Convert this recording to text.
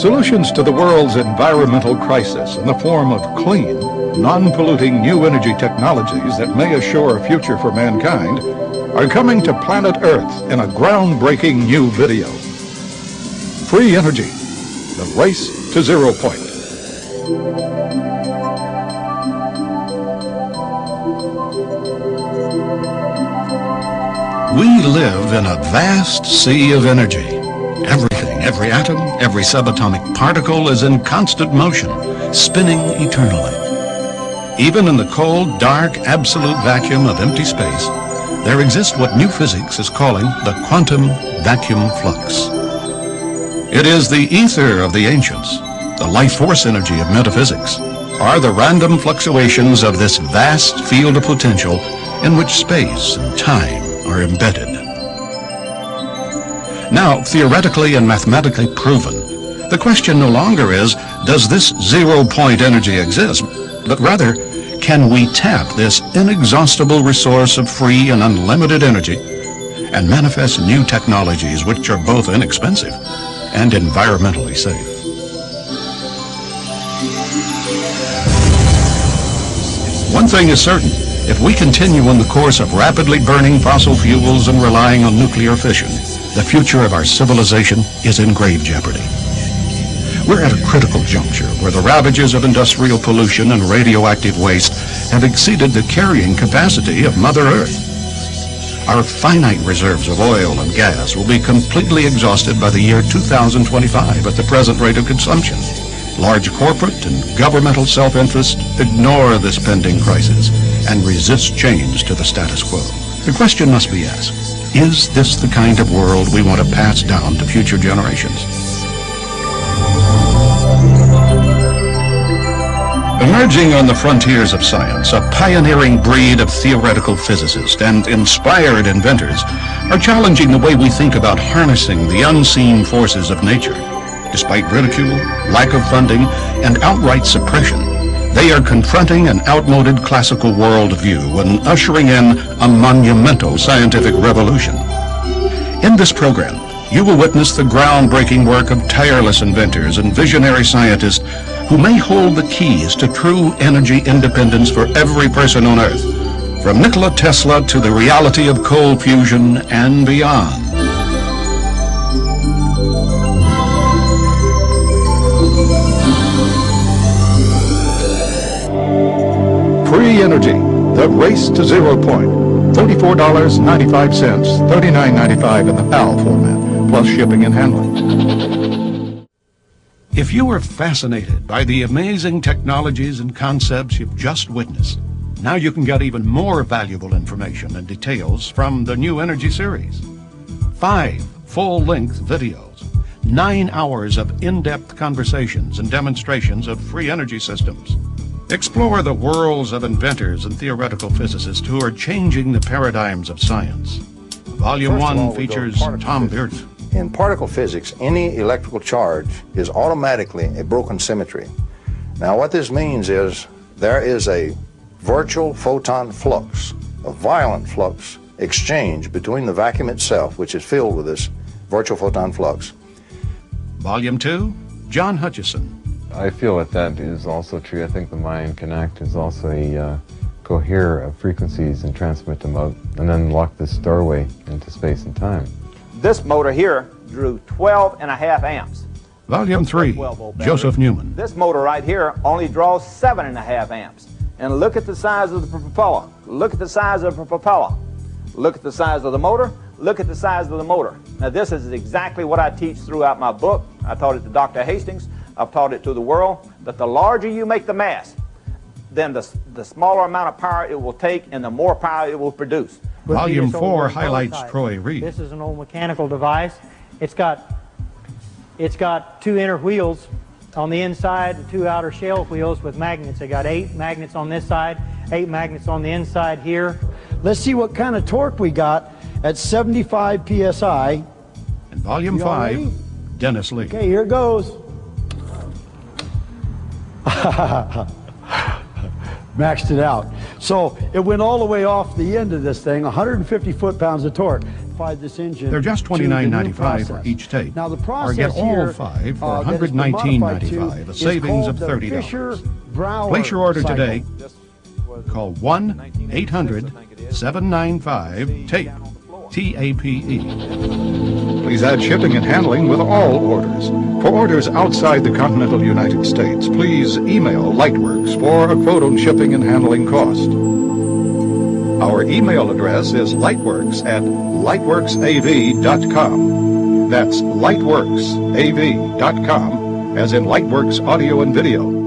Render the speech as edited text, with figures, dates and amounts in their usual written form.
Solutions to the world's environmental crisis in the form of clean, non-polluting new energy technologies that may assure a future for mankind are coming to planet Earth in a groundbreaking new video. Free energy, the race to zero point. We live in a vast sea of energy. Everything, every atom, every subatomic particle is in constant motion, spinning eternally. Even in the cold, dark, absolute vacuum of empty space, there exists what new physics is calling the quantum vacuum flux. It is the ether of the ancients, the life force energy of metaphysics, are the random fluctuations of this vast field of potential in which space and time are embedded. Now, theoretically and mathematically proven, the question no longer is, does this zero-point energy exist, but rather, can we tap this inexhaustible resource of free and unlimited energy and manifest new technologies which are both inexpensive and environmentally safe? One thing is certain. If we continue on the course of rapidly burning fossil fuels and relying on nuclear fission, the future of our civilization is in grave jeopardy. We're at a critical juncture where the ravages of industrial pollution and radioactive waste have exceeded the carrying capacity of Mother Earth. Our finite reserves of oil and gas will be completely exhausted by the year 2025 at the present rate of consumption. Large corporate and governmental self-interest ignore this pending crisis and resist change to the status quo. The question must be asked, is this the kind of world we want to pass down to future generations? Emerging on the frontiers of science, a pioneering breed of theoretical physicists and inspired inventors are challenging the way we think about harnessing the unseen forces of nature. Despite ridicule, lack of funding, and outright suppression, they are confronting an outmoded classical worldview and ushering in a monumental scientific revolution. In this program, you will witness the groundbreaking work of tireless inventors and visionary scientists who may hold the keys to true energy independence for every person on Earth, from Nikola Tesla to the reality of cold fusion and beyond. Free energy, the race to zero point. $44.95, $39.95 in the PAL format, plus shipping and handling. If you are fascinated by the amazing technologies and concepts you've just witnessed, now you can get even more valuable information and details from the New Energy series. 5 full-length videos, 9 hours of in-depth conversations and demonstrations of free energy systems. Explore the worlds of inventors and theoretical physicists who are changing the paradigms of science. Volume 1 features Tom Bearden. In particle physics, any electrical charge is automatically a broken symmetry. Now what this means is there is a virtual photon flux, a violent flux exchange between the vacuum itself, which is filled with this virtual photon flux. Volume 2, John Hutchison. I feel that is also true. I think the Mayan Connect is also a cohere of frequencies and transmit them out and then lock this doorway into space and time. This motor here drew 12.5 amps. Volume 3, Joseph Newman. This motor right here only draws 7.5 amps. And look at the size of the propeller. Look at the size of the propeller. Look at the size of the motor. Look at the size of the motor. Now this is exactly what I teach throughout my book. I taught it to Dr. Hastings. I've taught it to the world, that the larger you make the mass, then the smaller amount of power it will take and the more power it will produce. Volume 4 highlights Troy Reed. This is an old mechanical device. It's got 2 inner wheels on the inside and 2 outer shell wheels with magnets. They got 8 magnets on this side, 8 magnets on the inside here. Let's see what kind of torque we got at 75 psi. And Volume 5, Dennis Lee. Okay, here it goes. maxed it out. So it went all the way off the end of this thing, 150 foot-pounds of torque. This engine. They're just $29.95 for each tape. Now the or process get all here, 5 for $119.95, a savings of $30. Place your order today. Call 1-800-795-TAPE. TAPE. Please add shipping and handling with all orders. For orders outside the continental United States, please email Lightworks for a quote on shipping and handling cost. Our email address is lightworksav.com. That's lightworksav.com, as in Lightworks Audio and Video.